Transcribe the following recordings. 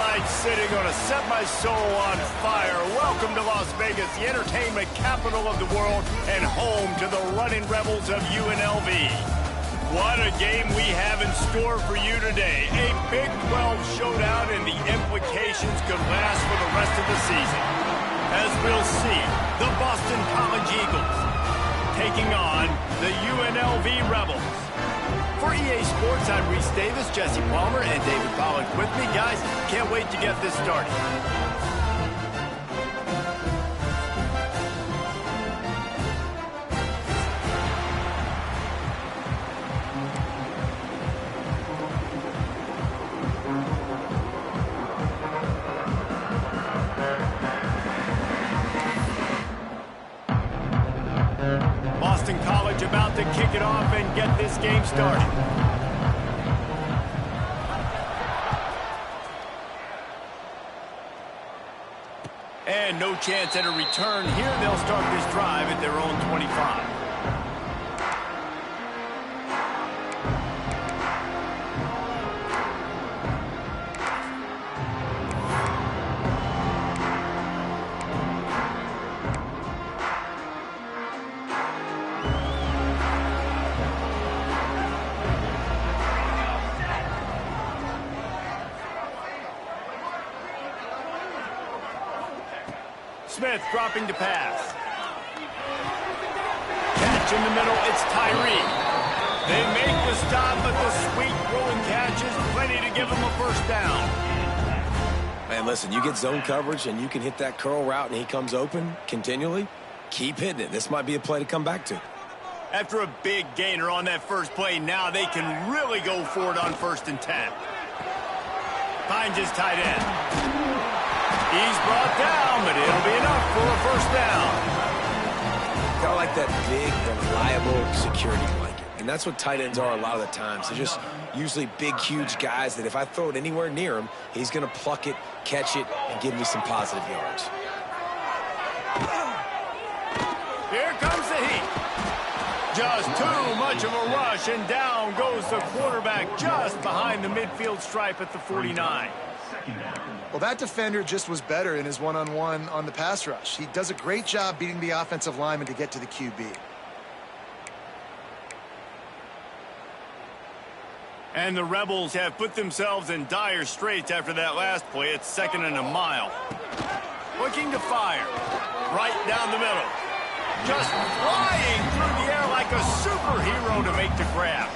Lights City gonna set my soul on fire. Welcome to Las Vegas, the entertainment capital of the world and home to the Running Rebels of UNLV. What a game we have in store for you today. A Big 12 showdown, and the implications could last for the rest of the season. As we'll see, the Boston College Eagles taking on the UNLV Rebels. For EA Sports, I'm Reese Davis, Jesse Palmer, and David Pollack with me. Guys, can't wait to get this started. Boston College about to kick it off and get this game started. And no chance at a return here. They'll start this drive at their own 25. Smith dropping to pass. Catch in the middle, it's Tyree. They make the stop, but the sweet throwing catch is plenty to give them a first down. Man, listen, you get zone coverage and you can hit that curl route and he comes open continually, keep hitting it. This might be a play to come back to. After a big gainer on that first play, now they can really go for it on 1st and 10. Finds his tight end. He's brought down, but it'll be enough for a first down. Kind of like that big, reliable security blanket. And that's what tight ends are a lot of the times. They're just usually big, huge guys that if I throw it anywhere near him, he's going to pluck it, catch it, and give me some positive yards. Here comes the heat. Just too much of a rush, and down goes the quarterback just behind the midfield stripe at the 49. Well, that defender just was better in his one-on-one on the pass rush. He does a great job beating the offensive lineman to get to the QB. And the Rebels have put themselves in dire straits after that last play. It's 2nd and a mile. Looking to fire. Right down the middle. Just flying through the air like a superhero to make the grab.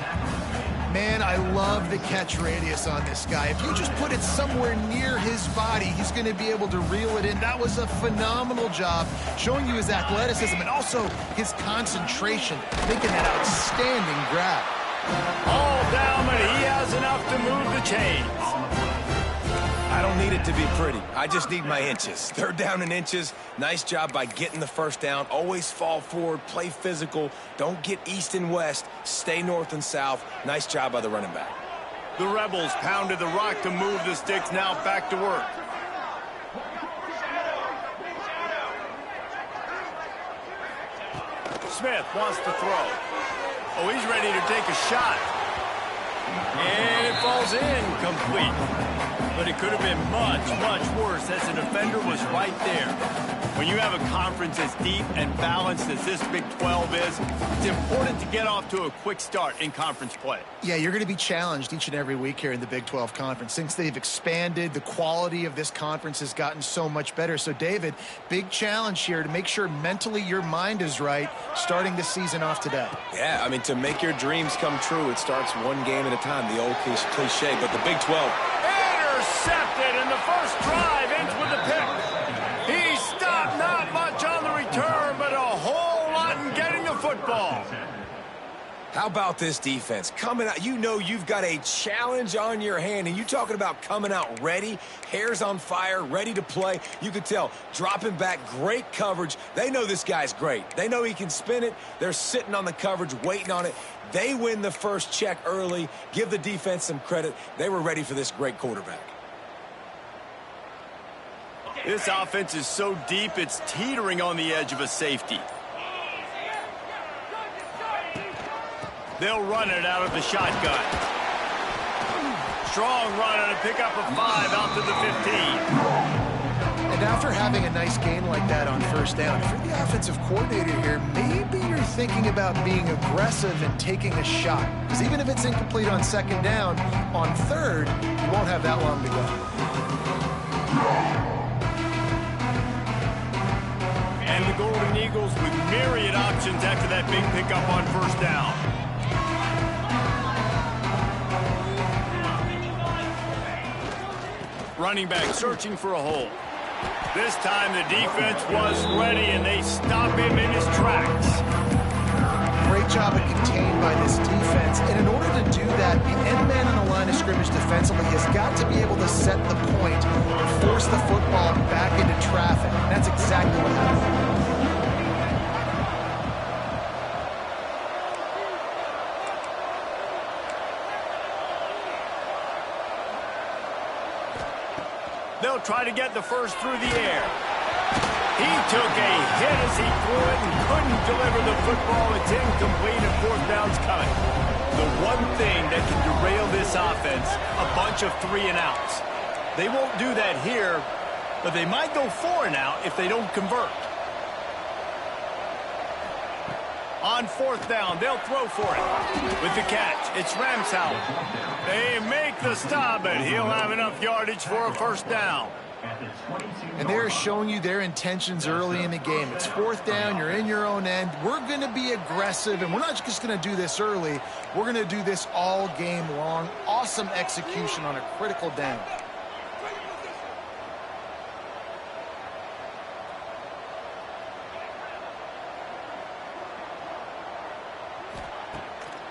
Man, I love the catch radius on this guy. If you just put it somewhere near his body, he's going to be able to reel it in. That was a phenomenal job, showing you his athleticism and also his concentration, making that outstanding grab. All down, but he has enough to move the chains. I don't need it to be pretty. I just need my inches. 3rd down in inches. Nice job by getting the first down. Always fall forward, play physical. Don't get east and west. Stay north and south. Nice job by the running back. The Rebels pounded the rock to move the sticks. Now back to work. Smith wants to throw. Oh, he's ready to take a shot. And it falls incomplete. But it could have been much, much worse as the defender was right there. When you have a conference as deep and balanced as this Big 12 is, it's important to get off to a quick start in conference play. Yeah, you're going to be challenged each and every week here in the Big 12 Conference. Since they've expanded, the quality of this conference has gotten so much better. So, David, big challenge here to make sure mentally your mind is right starting the season off today. Yeah, I mean, to make your dreams come true, it starts one game at a time, the old cliche. But the Big 12... Intercepted, and the first drive ends with a pick. He stopped, not much on the return, but a whole lot in getting the football. How about this defense? Coming out, you know you've got a challenge on your hand, and you talking about coming out ready, hairs on fire, ready to play. You could tell, dropping back, great coverage. They know this guy's great. They know he can spin it. They're sitting on the coverage, waiting on it. They win the first check early. Give the defense some credit. They were ready for this great quarterback. This offense is so deep, it's teetering on the edge of a safety. They'll run it out of the shotgun. strong run and a pickup of 5 out to the 15. And after having a nice gain like that on first down, if you're the offensive coordinator here, maybe you're thinking about being aggressive and taking a shot. Because even if it's incomplete on second down, on third, you won't have that long to go. And the Golden Eagles with myriad options after that big pickup on first down. Running back searching for a hole. This time the defense was ready, and they stop him in his tracks. Great job of contained by this defense. And in order to do that, the end man on the line of scrimmage defensively has got to be able to set the point and force the football back into traffic. And that's exactly what happened. They'll try to get the first through the air. He took a hit as he threw it and couldn't deliver the football. It's incomplete and fourth down's coming. The one thing that can derail this offense, a bunch of 3-and-outs. They won't do that here, but they might go 4-and-out if they don't convert. On fourth down, they'll throw for it. With the catch, it's Ramsauer. They make the stop, but he'll have enough yardage for a first down. And they're showing you their intentions early in the game. It's fourth down, you're in your own end. We're going to be aggressive, and we're not just going to do this early. We're going to do this all game long. Awesome execution on a critical down.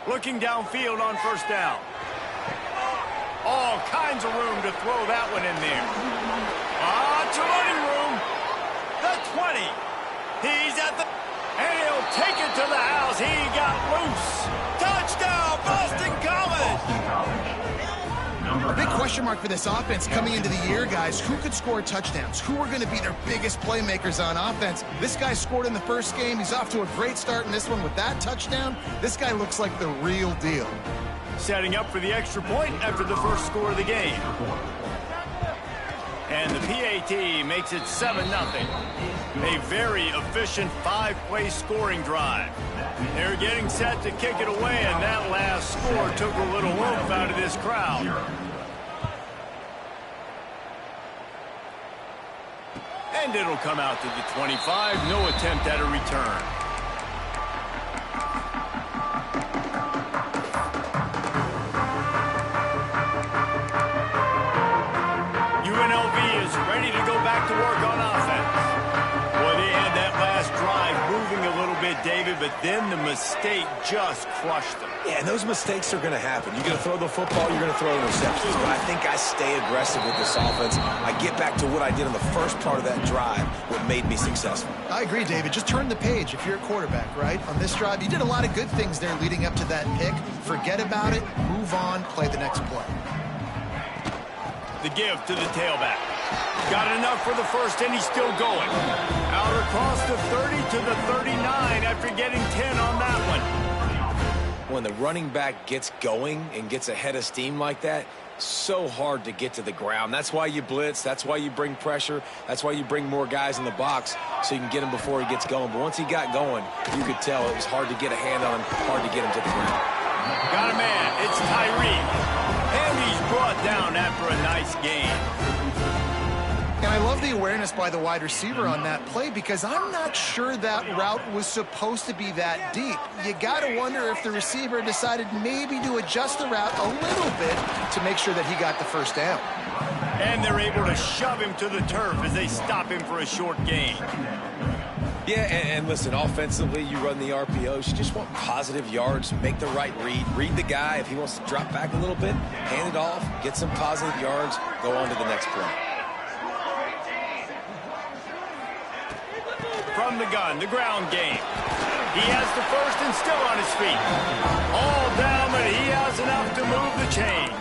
Looking downfield on first down. All kinds of room to throw that one in there. It's a running room. The 20. He's at the... And he'll take it to the house. He got loose. Touchdown, Boston College. A big question mark for this offense coming into the year, guys. Who could score touchdowns? Who are going to be their biggest playmakers on offense? This guy scored in the first game. He's off to a great start in this one with that touchdown. This guy looks like the real deal. Setting up for the extra point after the first score of the game. And the PAT makes it 7-0. A very efficient 5-play scoring drive. They're getting set to kick it away, and that last score took a little oomph out of this crowd. And it'll come out to the 25. No attempt at a return. UNLV is ready to go back to work on offense. Boy, they had that last drive moving a little bit, David, but then the mistake just crushed them. Yeah, and those mistakes are going to happen. You're going to throw the football, you're going to throw interceptions. But I think I stay aggressive with this offense. I get back to what I did in the first part of that drive, what made me successful. I agree, David. Just turn the page if you're a quarterback, right? On this drive, you did a lot of good things there leading up to that pick. Forget about it, move on, play the next play. The give to the tailback. Got enough for the first, and he's still going. Out across the 30 to the 39 after getting 10 on that one. When the running back gets going and gets ahead of steam like that, so hard to get to the ground. That's why you blitz. That's why you bring pressure. That's why you bring more guys in the box so you can get him before he gets going. But once he got going, you could tell it was hard to get a hand on him, hard to get him to the ground. Got a man. It's Tyreek. And he's brought down after a nice gain. And I love the awareness by the wide receiver on that play because I'm not sure that route was supposed to be that deep. You got to wonder if the receiver decided maybe to adjust the route a little bit to make sure that he got the first down. And they're able to shove him to the turf as they stop him for a short gain. Yeah, and listen, offensively, you run the RPOs. You just want positive yards, make the right read. Read the guy. If he wants to drop back a little bit, hand it off, get some positive yards, go on to the next play. From the gun, the ground game. He has the first and still on his feet. All down, but he has enough to move the chains.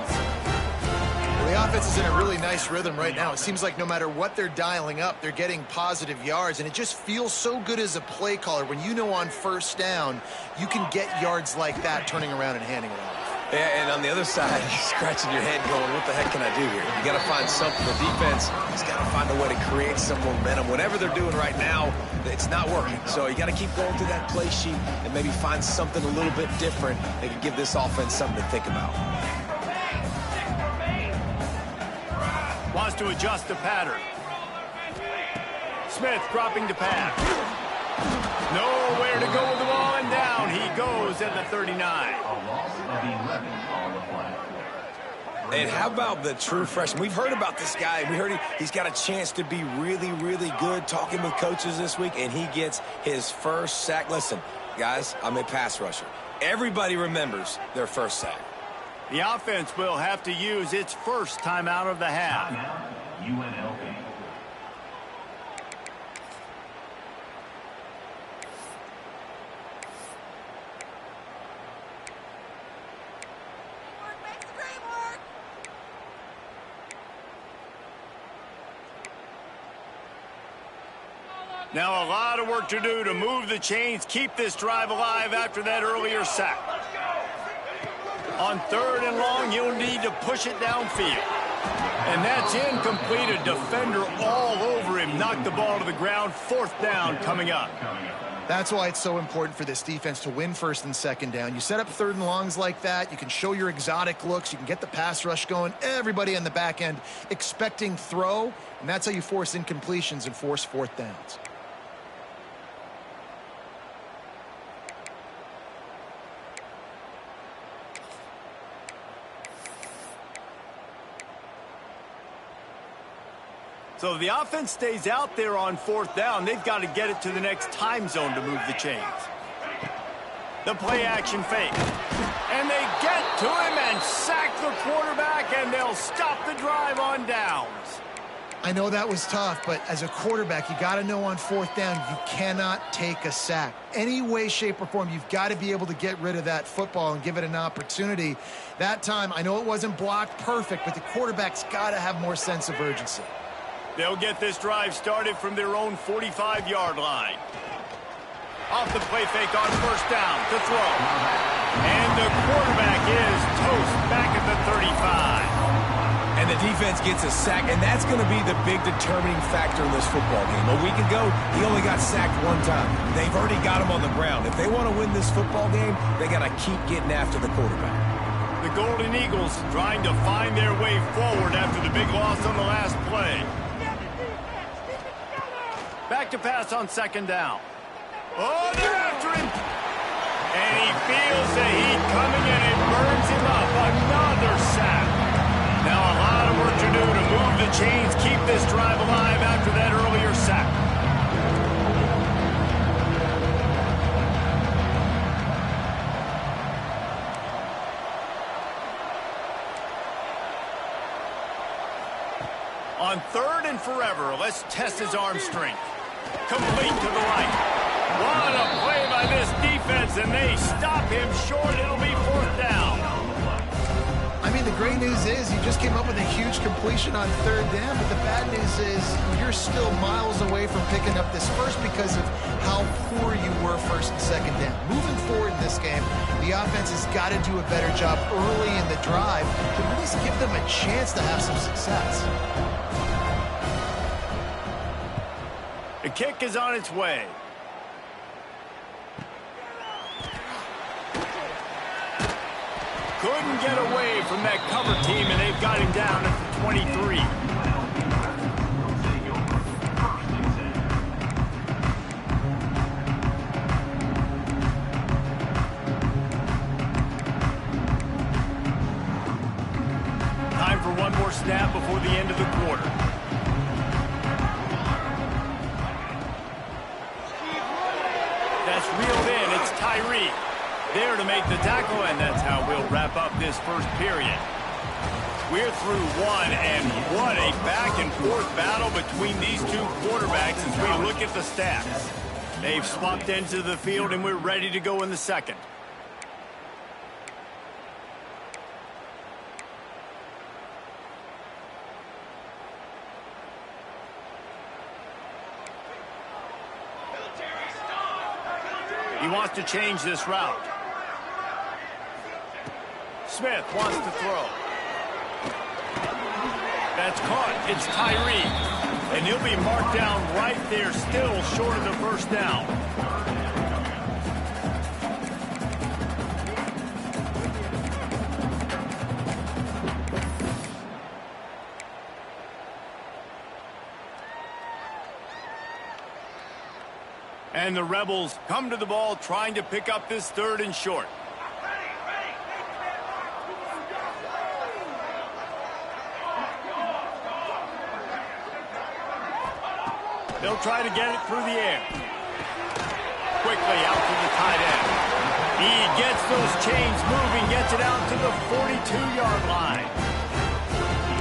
Well, the offense is in a really nice rhythm right now. It seems like no matter what they're dialing up, they're getting positive yards, and it just feels so good as a play caller when you know on first down you can get yards like that turning around and handing it off. Yeah, and on the other side, you're scratching your head going, what the heck can I do here? You got to find something. The defense has got to find a way to create some momentum. Whatever they're doing right now, it's not working. So you got to keep going through that play sheet and maybe find something a little bit different that can give this offense something to think about. Wants to adjust the pattern. Smith dropping to pass. Nowhere to go with the ball, and down he goes at the 39. And how about the true freshman? We've heard about this guy. We heard he's got a chance to be really, really good talking with coaches this week, and he gets his first sack. Listen, guys, I'm a pass rusher. Everybody remembers their first sack. The offense will have to use its first timeout of the half. UNLV. Now a lot of work to do to move the chains, keep this drive alive after that earlier sack. On 3rd and long, you'll need to push it downfield. And that's incomplete. A defender all over him. Knocked the ball to the ground. 4th down coming up. That's why it's so important for this defense to win 1st and 2nd down. You set up 3rd and longs like that. You can show your exotic looks. You can get the pass rush going. Everybody on the back end expecting throw. And that's how you force incompletions and force 4th downs. So if the offense stays out there on 4th down, they've got to get it to the next time zone to move the chains. The play action fake. And they get to him and sack the quarterback, and they'll stop the drive on downs. I know that was tough, but as a quarterback, you got to know on 4th down, you cannot take a sack. Any way, shape, or form, you've got to be able to get rid of that football and give it an opportunity. That time, I know it wasn't blocked perfect, but the quarterback's got to have more sense of urgency. They'll get this drive started from their own 45-yard line. Off the play fake on 1st down to throw. And the quarterback is toast back at the 35. And the defense gets a sack, and that's going to be the big determining factor in this football game. A week ago, he only got sacked 1 time. They've already got him on the ground. If they want to win this football game, they got to keep getting after the quarterback. The Golden Eagles trying to find their way forward after the big loss on the last play. Back to pass on 2nd down. Oh, they're after him. And he feels the heat coming, and it burns him up. Another sack. Now a lot of work to do to move the chains, keep this drive alive after that earlier sack. On 3rd and forever, let's test his arm strength. Complete to the right. What a play by this defense, and they stop him short. It'll be 4th down. I mean, the great news is he just came up with a huge completion on 3rd down, but the bad news is you're still miles away from picking up this first because of how poor you were 1st and 2nd down. Moving forward in this game, the offense has got to do a better job early in the drive to at least give them a chance to have some success. The kick is on its way. Couldn't get away from that cover team, and they've got him down at the 23. Time for one more snap before the end of the quarter. That's reeled in. It's Tyree there to make the tackle, and that's how we'll wrap up this first period. We're through 1, and what a back-and-forth battle between these two quarterbacks as we look at the stats. They've swapped ends of the field, and we're ready to go in the second. He wants to change this route. Smith wants to throw. That's caught. It's Tyree. And he'll be marked down right there, still short of the first down. And the Rebels come to the ball trying to pick up this 3rd and short. They'll try to get it through the air. Quickly out to the tight end. He gets those chains moving, gets it out to the 42-yard line.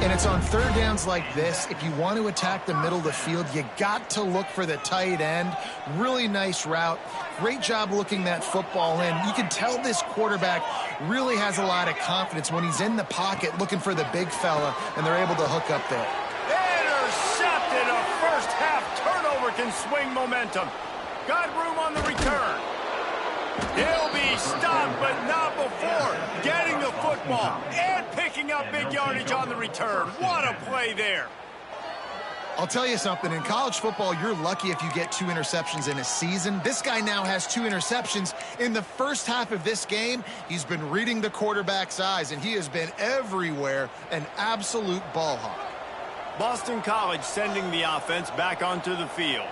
And it's on 3rd downs like this. If you want to attack the middle of the field, you got to look for the tight end. Really nice route. Great job looking that football in. You can tell this quarterback really has a lot of confidence when he's in the pocket looking for the big fella, and they're able to hook up there. Intercepted. A first-half turnover can swing momentum. Got room on the return. He'll be stopped, but not before getting the football and picking up big yardage on the return. What a play there. I'll tell you something. In college football, you're lucky if you get 2 interceptions in a season. This guy now has 2 interceptions. In the first half of this game, he's been reading the quarterback's eyes, and he has been everywhere, an absolute ball hawk. Boston College sending the offense back onto the field.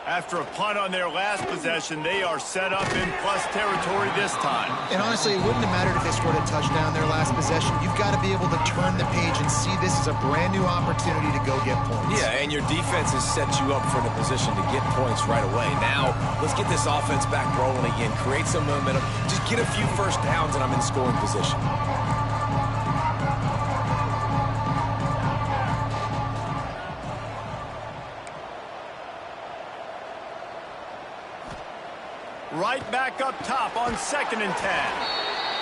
After a punt on their last possession, they are set up in plus territory this time. And honestly, it wouldn't have mattered if they scored a touchdown their last possession. You've got to be able to turn the page and see this as a brand new opportunity to go get points. Yeah, and your defense has set you up for the position to get points right away. Now, let's get this offense back rolling again, create some momentum, just get a few first downs, and I'm in scoring position. Right back up top on 2nd and 10.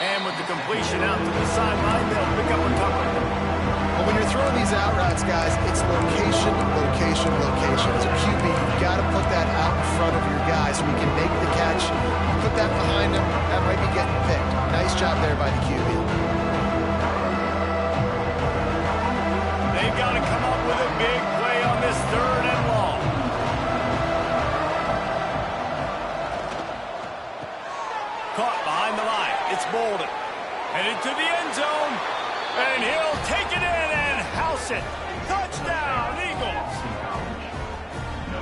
And with the completion out to the sideline, they'll pick up a couple. Well, when you're throwing these out routes, guys, it's location, location, location. As a QB, you've got to put that out in front of your guy so he can make the catch. You put that behind him, that might be getting picked. Nice job there by the QB. They've got to come up with a big play on this 3rd and long. Caught behind the line. It's Bolden. Headed to the end zone. And he'll take it in and house it. Touchdown, Eagles.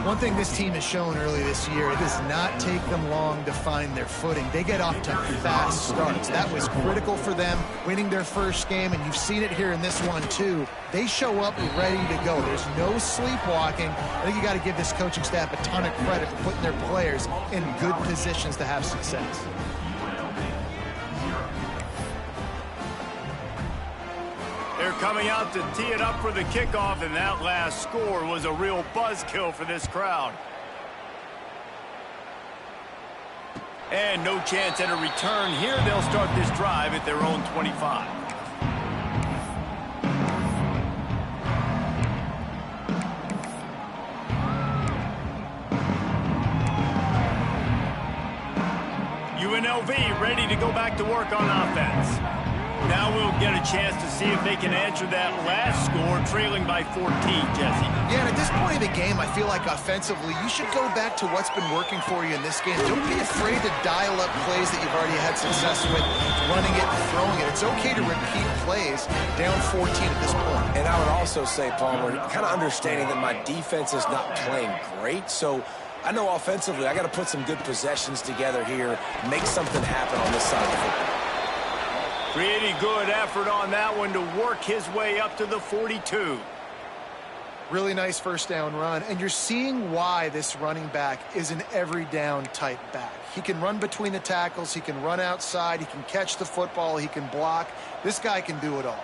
One thing this team has shown early this year, it does not take them long to find their footing. They get off to fast starts. That was critical for them, winning their first game, and you've seen it here in this one too. They show up ready to go. There's no sleepwalking. I think you got to give this coaching staff a ton of credit for putting their players in good positions to have success. They're coming out to tee it up for the kickoff, and that last score was a real buzzkill for this crowd. And no chance at a return here. They'll start this drive at their own 25. UNLV ready to go back to work on offense. Now we'll get a chance to see if they can answer that last score, trailing by 14, Jesse. Yeah, and at this point of the game, I feel like offensively, you should go back to what's been working for you in this game. Don't be afraid to dial up plays that you've already had success with, running it and throwing it. It's okay to repeat plays down 14 at this point. And I would also say, Palmer, kind of understanding that my defense is not playing great, so I know offensively I got to put some good possessions together here, make something happen on this side of the football. Pretty good effort on that one to work his way up to the 42. Really nice first down run, and you're seeing why this running back is an every down type back. He can run between the tackles, he can run outside, he can catch the football, he can block. This guy can do it all.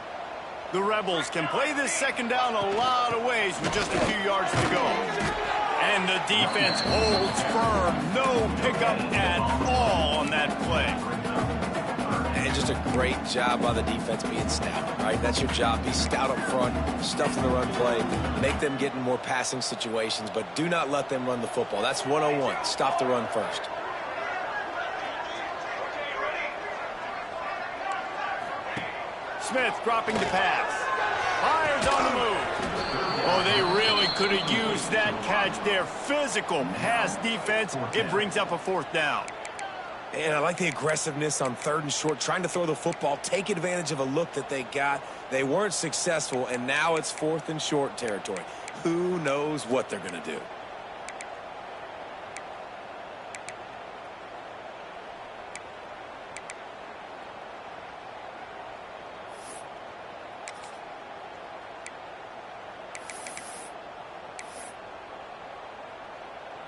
The Rebels can play this 2nd down a lot of ways with just a few yards to go. And the defense holds firm. No pickup at all on that play. And just a great job by the defense being stout, right? That's your job. Be stout up front, stuff in the run play, make them get in more passing situations, but do not let them run the football. That's 101. Stop the run first. Smith dropping the pass. Fires on the move. Oh, they really could have used that catch there. Physical pass defense. It brings up a 4th down. And I like the aggressiveness on 3rd and short, trying to throw the football, take advantage of a look that they got. They weren't successful, and now it's 4th and short territory. Who knows what they're going to do?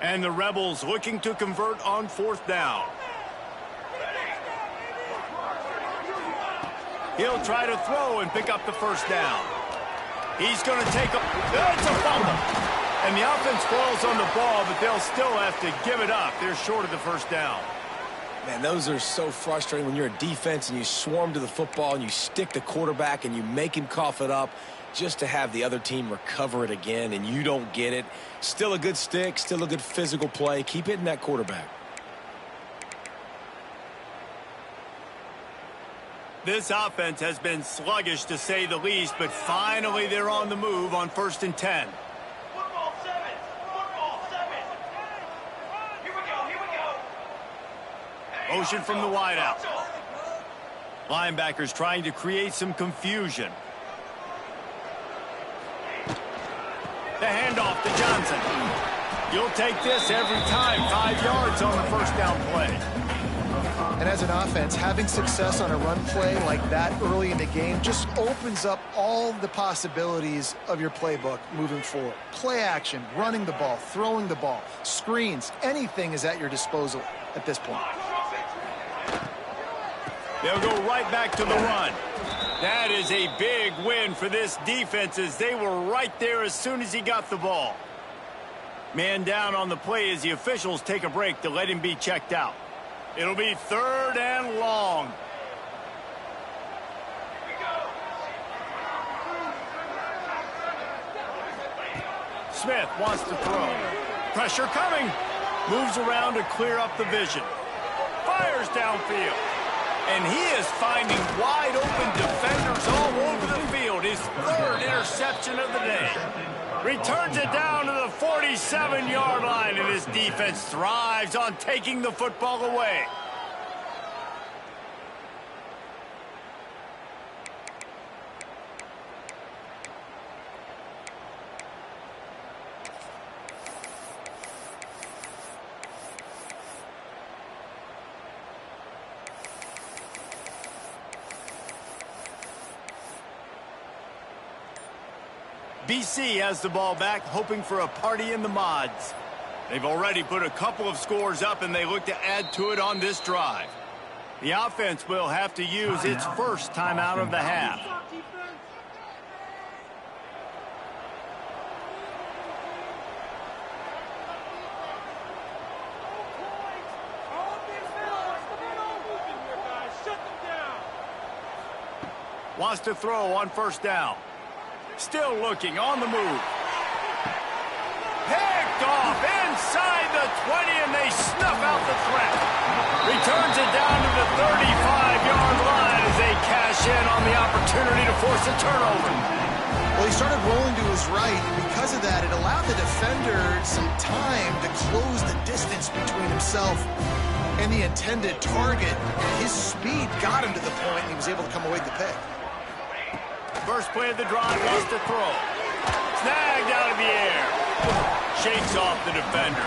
And the Rebels looking to convert on 4th down. He'll try to throw and pick up the 1st down. He's going to take it's a fumble. And the offense falls on the ball, but they'll still have to give it up. They're short of the 1st down. Man, those are so frustrating when you're a defense and you swarm to the football and you stick the quarterback and you make him cough it up just to have the other team recover it again and you don't get it. Still a good stick, still a good physical play. Keep hitting that quarterback. This offense has been sluggish to say the least, but finally they're on the move on 1st and 10. Football 7. Football 7. Here we go. Motion from the wideout. Linebackers trying to create some confusion. The handoff to Johnson. You'll take this every time. 5 yards on the 1st down play. And as an offense, having success on a run play like that early in the game just opens up all the possibilities of your playbook moving forward. Play action, running the ball, throwing the ball, screens, anything is at your disposal at this point. They'll go right back to the run. That is a big win for this defense as they were right there as soon as he got the ball. Man down on the play as the officials take a break to let him be checked out. It'll be 3rd and long. Smith wants to throw. Pressure coming. Moves around to clear up the vision. Fires downfield. And he is finding wide open defenders all over the field. His 3rd interception of the day. Returns it down to the 47-yard line, and his defense thrives on taking the football away. BC has the ball back, hoping for a party in the mods. They've already put a couple of scores up, and they look to add to it on this drive. The offense will have to use its 1st timeout of the half. Wants to throw on 1st down. Still looking on the move. Picked off inside the 20, and they snuff out the threat. Returns it down to the 35-yard line as they cash in on the opportunity to force a turnover. Well, he started rolling to his right, and because of that, it allowed the defender some time to close the distance between himself and the intended target. His speed got him to the point, and he was able to come away with the pick. First play of the drive, wants to throw. Snagged out of the air. Shakes off the defender.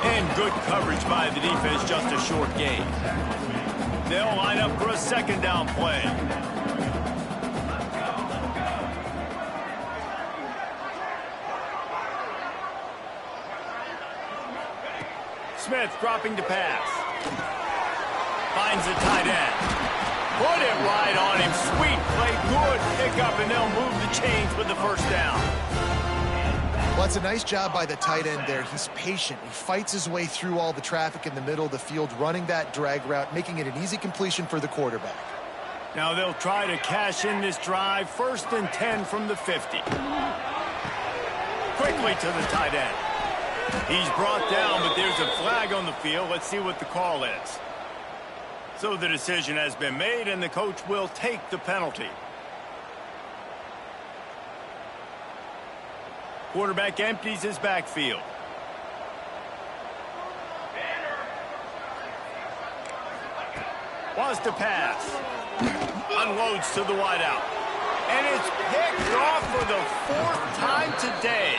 And good coverage by the defense, just a short gain. They'll line up for a 2nd down play. Smith dropping to pass. Finds the tight end. Put it right on him. Sweet play, good pickup, and they'll move the chains with the 1st down. Well, it's a nice job by the tight end there. He's patient. He fights his way through all the traffic in the middle of the field, running that drag route, making it an easy completion for the quarterback. Now they'll try to cash in this drive. 1st and 10 from the 50. Quickly to the tight end. He's brought down, but there's a flag on the field. Let's see what the call is. So the decision has been made, and the coach will take the penalty. Quarterback empties his backfield. Wants to pass. Unloads to the wideout. And it's picked off for the 4th time today.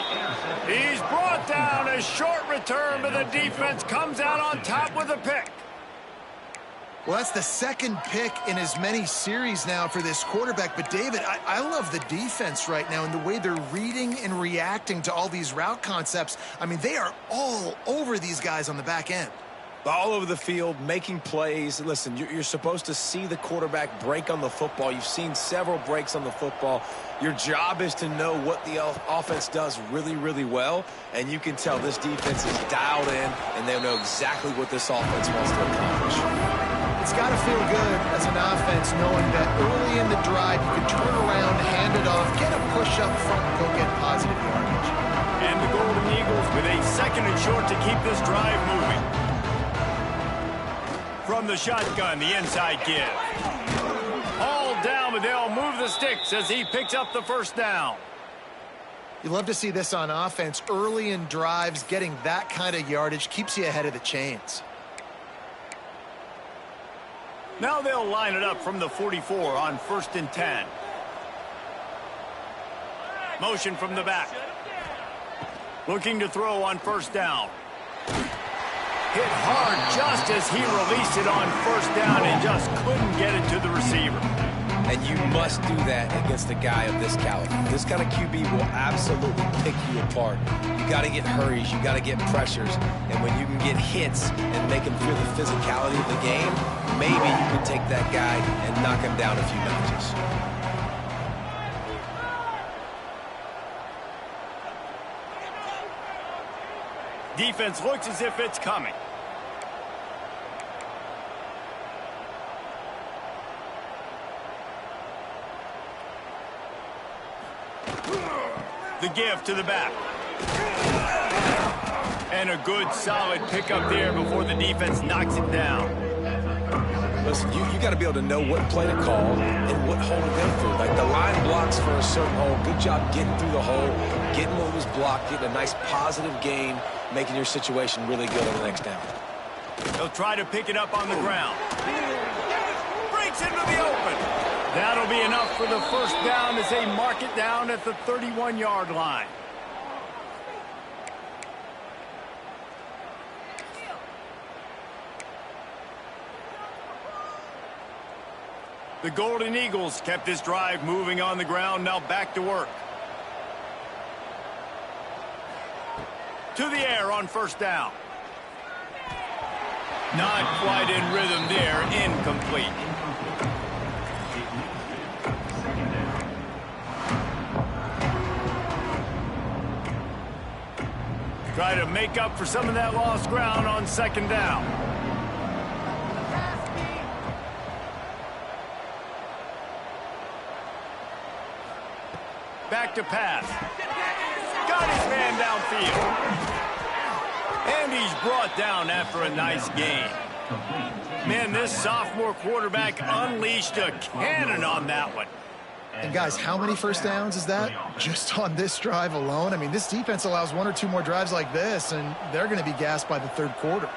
He's brought down. A short return, but the defense comes out on top with a pick. Well, that's the 2nd pick in as many series now for this quarterback. But, David, I love the defense right now and the way they're reading and reacting to all these route concepts. I mean, they are all over these guys on the back end. All over the field, making plays. Listen, you're supposed to see the quarterback break on the football. You've seen several breaks on the football. Your job is to know what the offense does really, really well, and you can tell this defense is dialed in, and they know exactly what this offense wants to accomplish. It's got to feel good as an offense knowing that early in the drive you can turn around, hand it off, get a push up front, and go get positive yardage. And the Golden Eagles with a 2nd and short to keep this drive moving. From the shotgun, the inside give. Hauled down, but they'll move the sticks as he picks up the 1st down. You love to see this on offense. Early in drives, getting that kind of yardage keeps you ahead of the chains. Now they'll line it up from the 44 on 1st and 10. Motion from the back. Looking to throw on 1st down. Hit hard just as he released it on 1st down and just couldn't get it to the receiver. And you must do that against a guy of this caliber. This kind of QB will absolutely pick you apart. You got to get hurries. You got to get pressures. And when you can get hits and make him feel the physicality of the game, maybe you can take that guy and knock him down a few notches. Defense looks as if it's coming. The give to the back. And a good solid pickup there before the defense knocks it down. Listen, you got to be able to know what play to call and what hole to go through. Like the line blocks for a certain hole. Good job getting through the hole, getting what was blocked, getting a nice positive gain, making your situation really good on the next down. They'll try to pick it up on the ground. Breaks into the open. That'll be enough for the 1st down as they mark it down at the 31-yard line. The Golden Eagles kept this drive moving on the ground. Now back to work. To the air on 1st down. Not quite in rhythm there. Incomplete. Try to make up for some of that lost ground on 2nd down. Back to pass. Got his man downfield. And he's brought down after a nice gain. Man, this sophomore quarterback unleashed a cannon on that one. And, guys, how many 1st downs is that just on this drive alone? I mean, this defense allows 1 or 2 more drives like this, and they're going to be gassed by the 3rd quarter.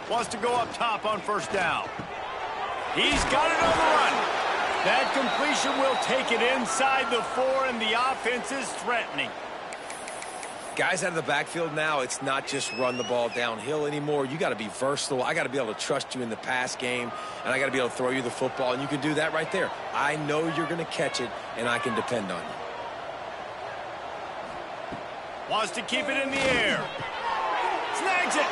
Wants to go up top on 1st down. He's got it on the run. That completion will take it inside the 4, and the offense is threatening. Guys out of the backfield now, it's not just run the ball downhill anymore. You got to be versatile. I got to be able to trust you in the pass game, and I got to be able to throw you the football, and you can do that right there. I know you're going to catch it, and I can depend on you. Wants to keep it in the air. Snags it,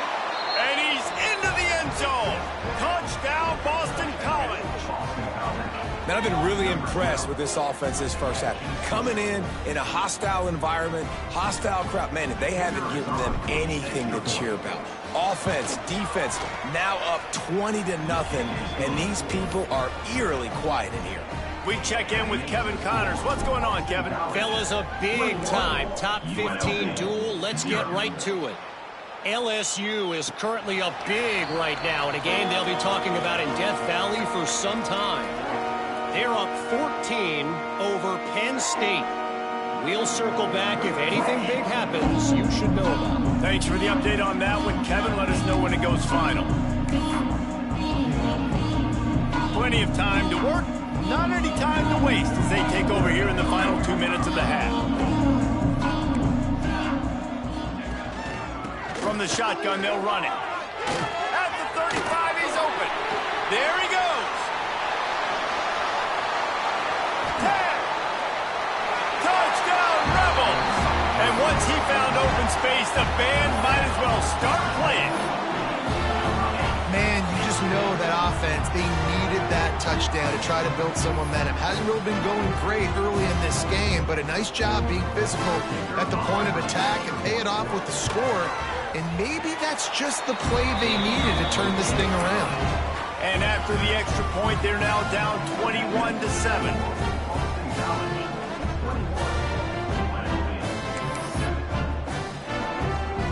and he's into the end zone. Touchdown, Boston College. Man, I've been really impressed with this offense this 1st half. Coming in a hostile environment, hostile crowd. Man, they haven't given them anything to cheer about. Offense, defense, now up 20-0, and these people are eerily quiet in here. We check in with Kevin Connors. What's going on, Kevin? Fellas, a big-time top 15 duel. Let's get right to it. LSU is currently up big right now in a game they'll be talking about in Death Valley for some time. They're up 14 over Penn State. We'll circle back. If anything big happens, you should know about it. Thanks for the update on that one, Kevin. Let us know when it goes final. Plenty of time to work, not any time to waste as they take over here in the final 2 minutes of the half. From the shotgun, they'll run it. At the 35, he's open. There he goes. 10. Touchdown, Rebels. And once he found open space, the band might as well start playing. Man, you just know that offense, they needed that touchdown to try to build some momentum. Hasn't really been going great early in this game, but a nice job being physical at the point of attack and pay it off with the score. And maybe that's just the play they needed to turn this thing around. And after the extra point, they're now down 21-7.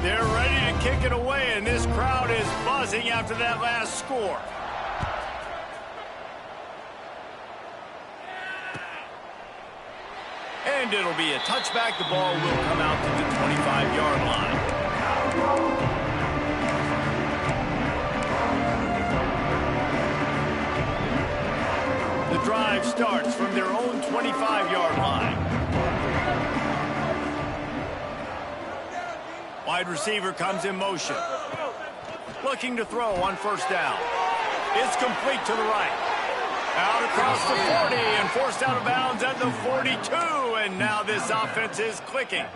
They're ready to kick it away, and this crowd is buzzing after that last score. And it'll be a touchback. The ball will come out to the 25-yard line. The drive starts from their own 25-yard line. Wide receiver comes in motion. Looking to throw on first down. It's complete to the right. Out across the 40 and forced out of bounds at the 42. And now this offense is clicking.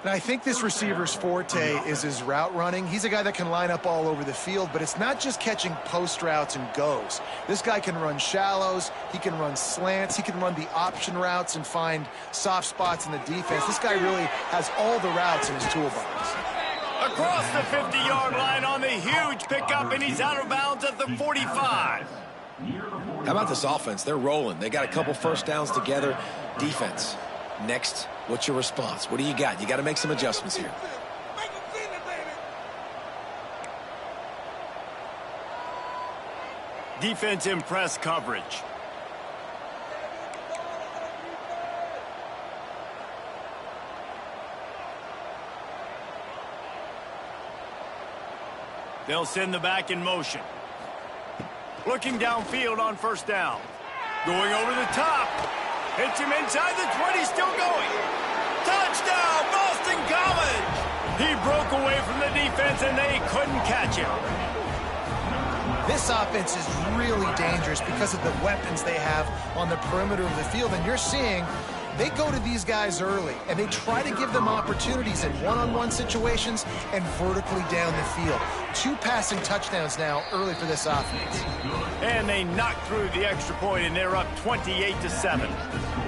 And I think this receiver's forte is his route running. He's a guy that can line up all over the field, but it's not just catching post routes and goes. This guy can run shallows, he can run slants, he can run the option routes and find soft spots in the defense. This guy really has all the routes in his toolbox. Across the 50-yard line on the huge pickup, and he's out of bounds at the 45. How about this offense? They're rolling. They got a couple first downs together. Defense. Next, what's your response? What do you got? You got to make some adjustments here. Defense in press coverage. They'll send the back in motion. Looking downfield on first down. Going over the top. Hits him inside the 20, still going. Touchdown, Boston College! He broke away from the defense, and they couldn't catch him. This offense is really dangerous because of the weapons they have on the perimeter of the field. And you're seeing they go to these guys early, and they try to give them opportunities in one-on-one situations and vertically down the field. 2 passing touchdowns now early for this offense. And they knock through the extra point, and they're up 28-7.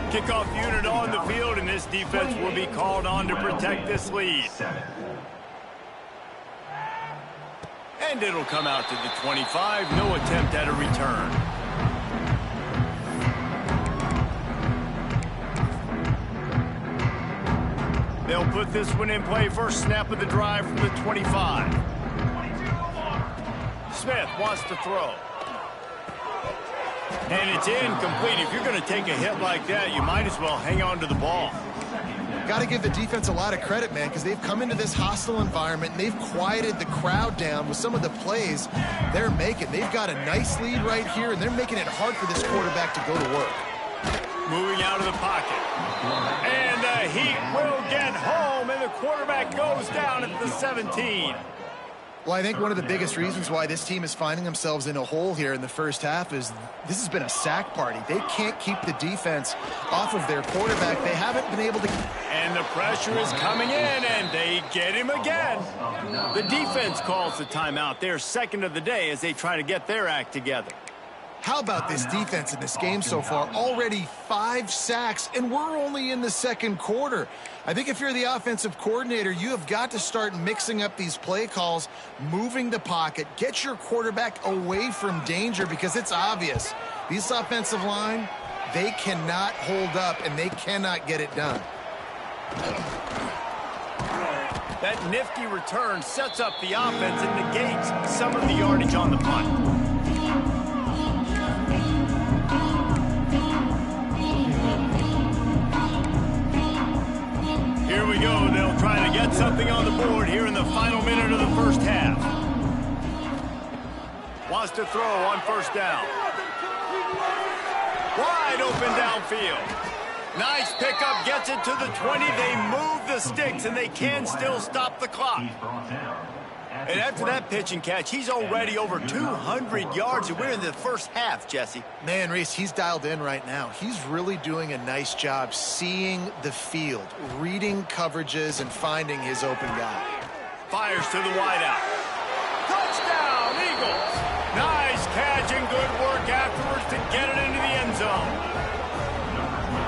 Kickoff unit on the field, and this defense will be called on to protect this lead. And it'll come out to the 25. No attempt at a return. They'll put this one in play. First snap of the drive from the 25. Smith wants to throw. And it's incomplete. If you're going to take a hit like that, you might as well hang on to the ball. Got to give the defense a lot of credit, man, because they've come into this hostile environment and they've quieted the crowd down with some of the plays they're making. They've got a nice lead right here, and they're making it hard for this quarterback to go to work. Moving out of the pocket. And the Heat will get home, and the quarterback goes down at the 17. Well, I think one of the biggest reasons why this team is finding themselves in a hole here in the first half is this has been a sack party. They can't keep the defense off of their quarterback. They haven't been able to. And the pressure is coming in, and they get him again. The defense calls the timeout. They're second of the day as they try to get their act together. How about this defense in this game so far? Already 5 sacks, and we're only in the second quarter. I think if you're the offensive coordinator, you have got to start mixing up these play calls, moving the pocket, get your quarterback away from danger, because it's obvious. This offensive line, they cannot hold up, and they cannot get it done. That nifty return sets up the offense and negates some of the yardage on the punt. something on the board here in the final minute of the first half. Wants to throw on first down. Wide open downfield. Nice pickup, gets it to the 20. They move the sticks, and they can still stop the clock. And after that pitch and catch, he's already over 200 yards, and we're in the first half, Jesse. Man, Reese, he's dialed in right now. He's really doing a nice job seeing the field, reading coverages, and finding his open guy. Fires to the wideout. Touchdown, Eagles! Nice catch and good work afterwards to get it into the end zone.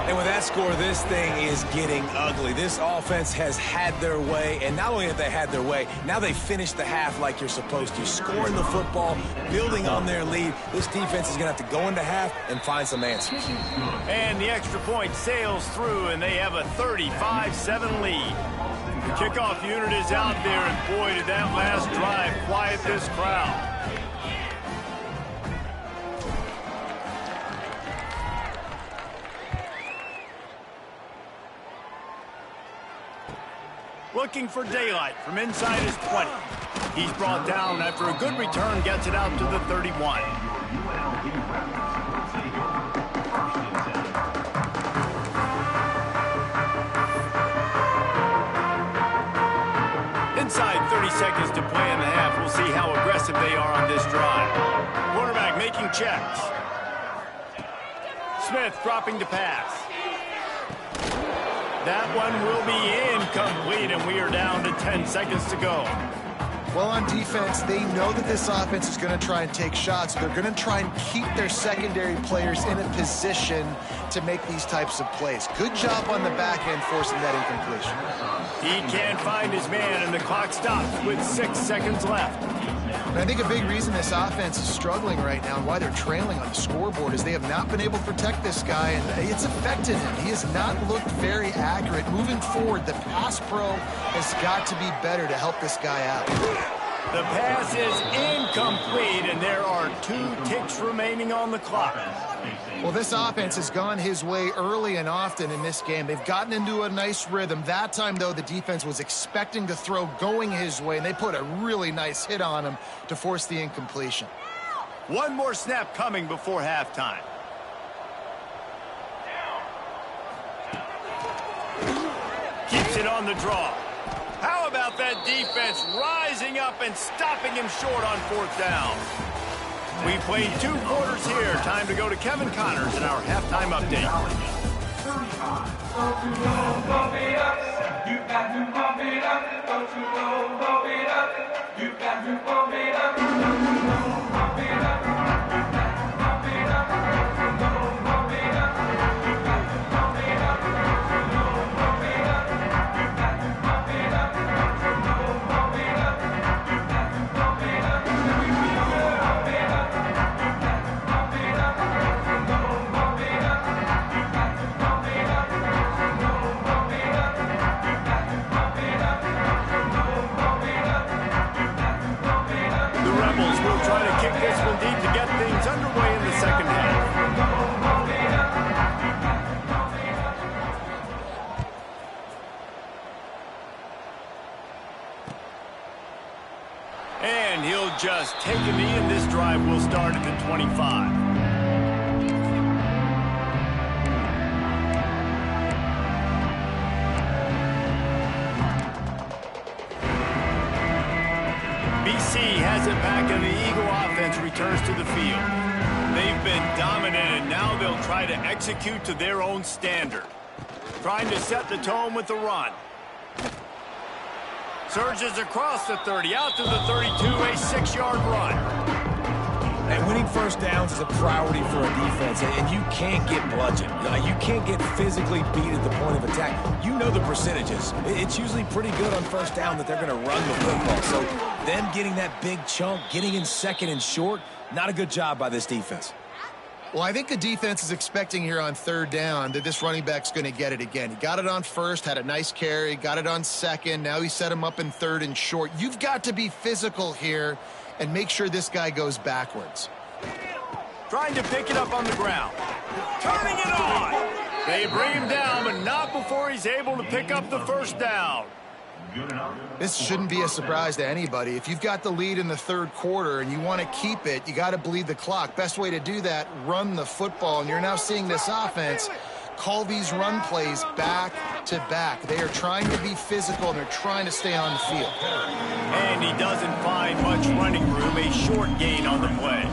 And with that score, this thing is getting ugly. This offense has had their way, and not only have they had their way, now they finished the half like you're supposed to, scoring the football, building on their lead. This defense is going to have to go into half and find some answers. And the extra point sails through, and they have a 35-7 lead. The kickoff unit is out there, and boy, did that last drive quiet this crowd. Looking for daylight from inside his 20. He's brought down after a good return, gets it out to the 31. Inside 30 seconds to play in the half. We'll see how aggressive they are on this drive. Quarterback making checks. Smith dropping to pass. That one will be incomplete, and we are down to 10 seconds to go. Well, on defense, they know that this offense is going to try and take shots. They're going to try and keep their secondary players in a position to make these types of plays. Good job on the back end forcing that incompletion. He can't find his man, and the clock stops with 6 seconds left. And I think a big reason this offense is struggling right now and why they're trailing on the scoreboard is they have not been able to protect this guy, and it's affected him. He has not looked very accurate. Moving forward, the pass pro has got to be better to help this guy out. The pass is incomplete, and there are 2 ticks remaining on the clock. Well, this offense has gone his way early and often in this game. They've gotten into a nice rhythm. That time, though, the defense was expecting the throw going his way, and they put a really nice hit on him to force the incompletion. One more snap coming before halftime. Keeps it on the draw. How about that defense rising up and stopping him short on 4th down? We played 2 quarters here. Time to go to Kevin Connors in our halftime update. Underway in the second half. And he'll just take a knee, and this drive will start at the 25. BC has it back, and the Eagle offense returns to the field. They've been dominant, and now they'll try to execute to their own standard. Trying to set the tone with the run. Surges across the 30, out to the 32, a 6-yard run. And winning first downs is a priority for a defense, and you can't get bludgeoned. You can't get physically beat at the point of attack. You know the percentages. It's usually pretty good on first down that they're going to run the football. So them getting that big chunk, getting in second and short, not a good job by this defense. Well, I think the defense is expecting here on 3rd down that this running back's going to get it again. He got it on first, had a nice carry, got it on second. Now he set him up in 3rd and short. You've got to be physical here and make sure this guy goes backwards. Trying to pick it up on the ground. Turning it on. They bring him down, but not before he's able to pick up the first down. Good enough. This shouldn't be a surprise to anybody. If you've got the lead in the third quarter and you want to keep it, you got to bleed the clock. Best way to do that, run the football. And you're now seeing this offense call these run plays back to back. They are trying to be physical, and they're trying to stay on the field. And he doesn't find much running room, a short gain on the play.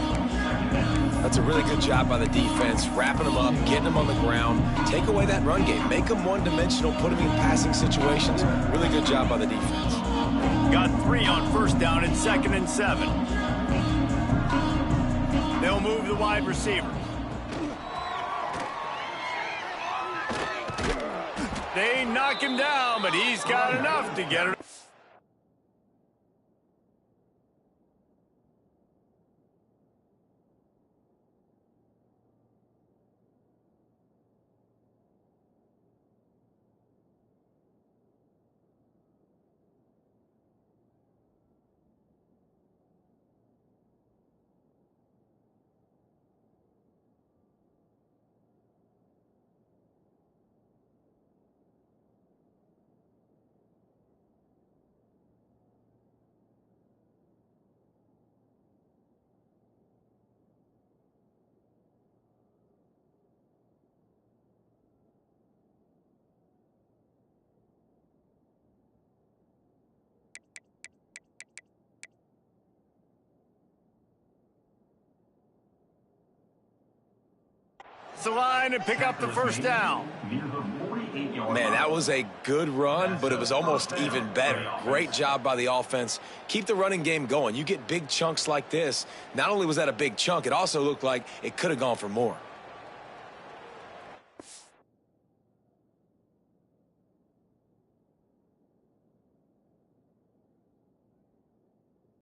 That's a really good job by the defense, wrapping them up, getting them on the ground. Take away that run game. Make them one-dimensional, put them in passing situations. Really good job by the defense. Got 3 on first down and 2nd and 7. They'll move the wide receiver. They knock him down, but he's got enough to get it. The line and pick up the first down. Man, that was a good run, but it was almost even better. Great job by the offense. Keep the running game going. You get big chunks like this. Not only was that a big chunk, it also looked like it could have gone for more.